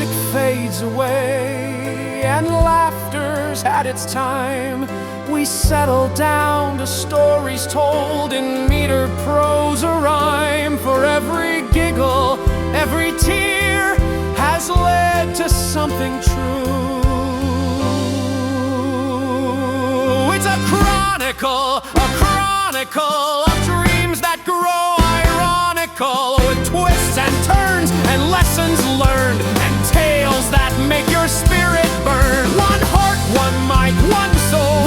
music fades away and laughter's had its time, we settle down to stories told in meter, prose, or rhyme. For every giggle, every tear has led to something true. It's a chronicle of dreams that grow ironical, with twists and turns and lessons learned and tales that make your spirit burn. One heart, one mic, one soul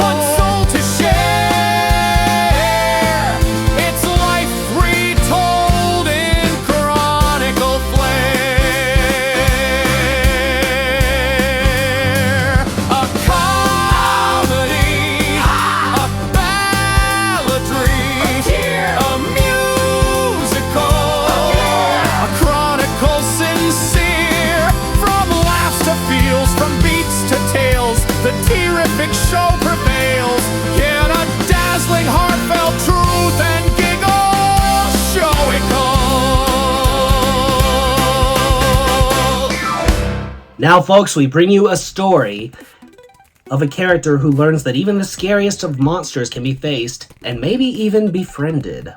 to share. It's life retold in chronicle flair. A comedy, a balladry, a musical, a chronicle sincere. From laughs to feels, from beats to tales, the T-Riffic show prevails. Get a dazzling, heartfelt truth and giggle show it goes. Now, folks, we bring you a story of a character who learns that even the scariest of monsters can be faced and maybe even befriended.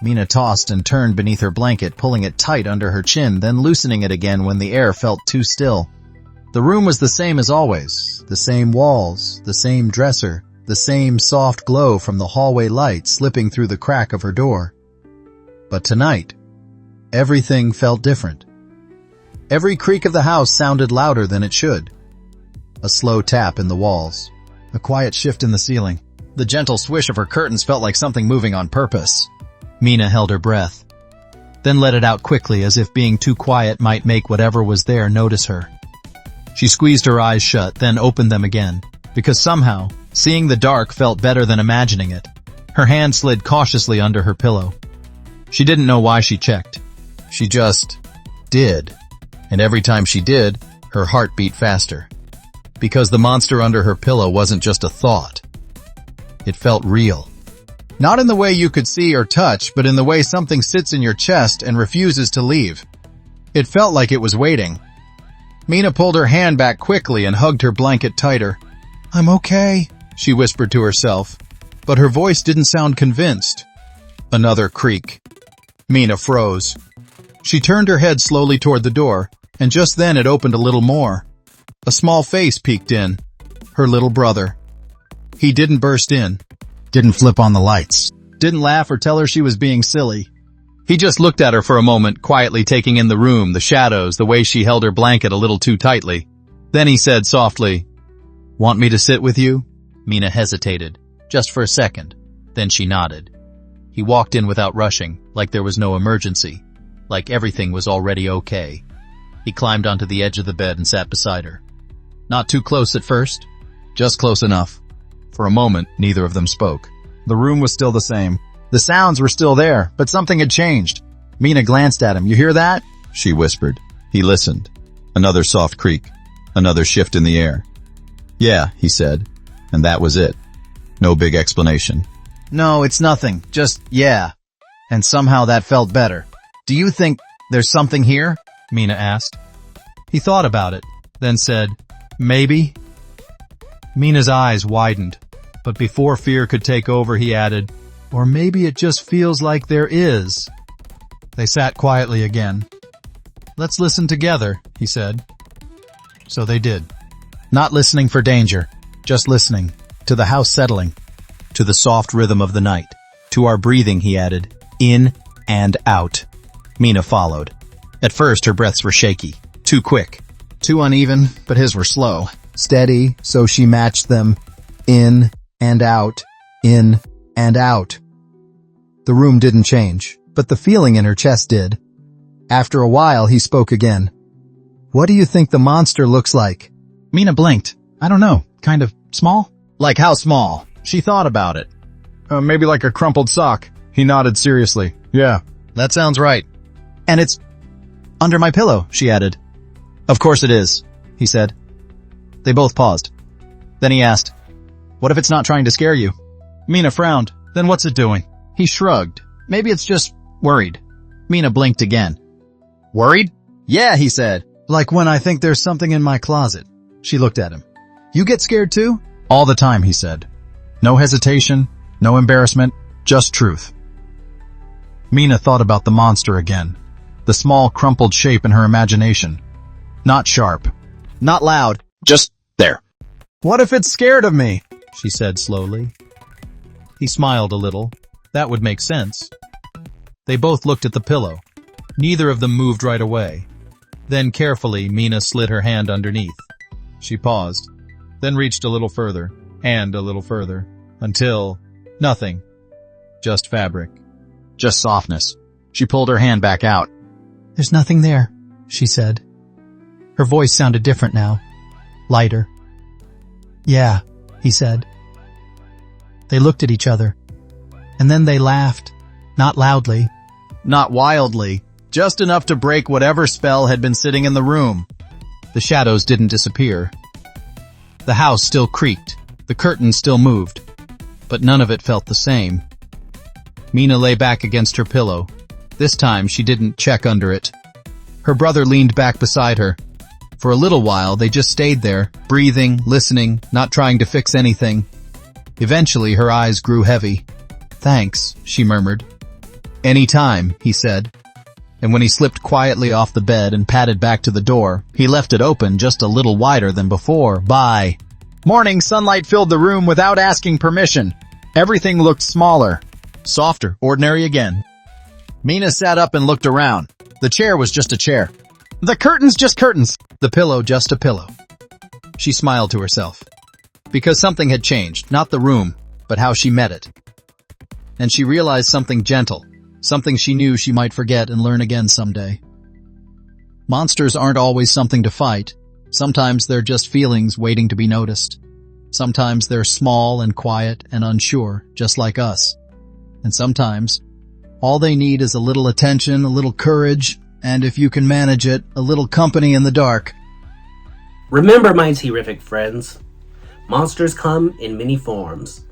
Mina tossed and turned beneath her blanket, pulling it tight under her chin, then loosening it again when the air felt too still. The room was the same as always. The same walls, the same dresser, the same soft glow from the hallway light slipping through the crack of her door. But tonight, everything felt different. Every creak of the house sounded louder than it should. A slow tap in the walls, a quiet shift in the ceiling. The gentle swish of her curtains felt like something moving on purpose. Mina held her breath, then let it out quickly, as if being too quiet might make whatever was there notice her. She squeezed her eyes shut, then opened them again, because somehow, seeing the dark felt better than imagining it. Her hand slid cautiously under her pillow. She didn't know why she checked. She just did. And every time she did, her heart beat faster. Because the monster under her pillow wasn't just a thought. It felt real. Not in the way you could see or touch, but in the way something sits in your chest and refuses to leave. It felt like it was waiting. Mina pulled her hand back quickly and hugged her blanket tighter. "I'm okay," she whispered to herself, but her voice didn't sound convinced. Another creak. Mina froze. She turned her head slowly toward the door, and just then it opened a little more. A small face peeked in. Her little brother. He didn't burst in. Didn't flip on the lights. Didn't laugh or tell her she was being silly. He just looked at her for a moment, quietly taking in the room, the shadows, the way she held her blanket a little too tightly. Then he said softly, "Want me to sit with you?" Mina hesitated, just for a second. Then she nodded. He walked in without rushing, like there was no emergency, like everything was already okay. He climbed onto the edge of the bed and sat beside her. Not too close at first, just close enough. For a moment, neither of them spoke. The room was still the same. The sounds were still there, but something had changed. Mina glanced at him. "You hear that?" she whispered. He listened. Another soft creak. Another shift in the air. "Yeah," he said. And that was it. No big explanation. "No, it's nothing. Just, yeah." And somehow that felt better. "Do you think there's something here?" Mina asked. He thought about it, then said, "Maybe." Mina's eyes widened, but before fear could take over, he added, "Or maybe it just feels like there is." They sat quietly again. "Let's listen together," he said. So they did. Not listening for danger, just listening to the house settling, to the soft rhythm of the night, to our breathing, he added, in and out. Mina followed. At first, her breaths were shaky, too quick, too uneven, but his were slow, steady, so she matched them, in and out, in and out. The room didn't change, but the feeling in her chest did. After a while, he spoke again. "What do you think the monster looks like?" Mina blinked. "I don't know. Kind of small?" "Like how small?" She thought about it. Maybe like a crumpled sock." He nodded seriously. "Yeah, that sounds right." "And it's under my pillow," she added. "Of course it is," he said. They both paused. Then he asked, "What if it's not trying to scare you?" Mina frowned. "Then what's it doing?" He shrugged. "Maybe it's just worried." Mina blinked again. "Worried?" "Yeah," he said. Like when I think there's something in my closet. She looked at him. You get scared too? All the time, he said. No hesitation, no embarrassment, just truth. Mina thought about the monster again. The small, crumpled shape in her imagination. Not sharp. Not loud. Just there. What if it's scared of me? She said slowly. He smiled a little. That would make sense. They both looked at the pillow. Neither of them moved right away. Then carefully, Mina slid her hand underneath. She paused, then reached a little further, and a little further, until nothing. Just fabric. Just softness. She pulled her hand back out. There's nothing there, she said. Her voice sounded different now. Lighter. Yeah, he said. They looked at each other. And then they laughed. Not loudly. Not wildly. Just enough to break whatever spell had been sitting in the room. The shadows didn't disappear. The house still creaked. The curtains still moved. But none of it felt the same. Mina lay back against her pillow. This time she didn't check under it. Her brother leaned back beside her. For a little while they just stayed there, breathing, listening, not trying to fix anything. Eventually her eyes grew heavy. Thanks, she murmured. Anytime, he said. And when he slipped quietly off the bed and padded back to the door, he left it open just a little wider than before. Bye. Morning sunlight filled the room without asking permission. Everything looked smaller. Softer, ordinary again. Mina sat up and looked around. The chair was just a chair. The curtains just curtains. The pillow just a pillow. She smiled to herself. Because something had changed, not the room, but how she met it. And she realized something gentle, something she knew she might forget and learn again someday. Monsters aren't always something to fight. Sometimes they're just feelings waiting to be noticed. Sometimes they're small and quiet and unsure, just like us. And sometimes, all they need is a little attention, a little courage, and if you can manage it, a little company in the dark. Remember, my T-Riffic friends, monsters come in many forms.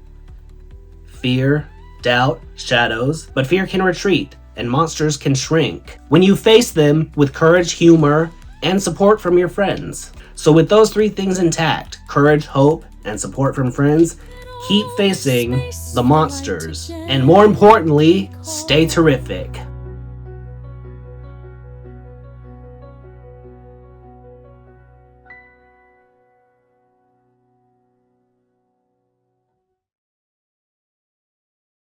Fear, doubt, shadows, but fear can retreat, and monsters can shrink when you face them with courage, humor, and support from your friends. So with those three things intact, courage, hope, and support from friends, keep facing the monsters, and more importantly, stay terrific.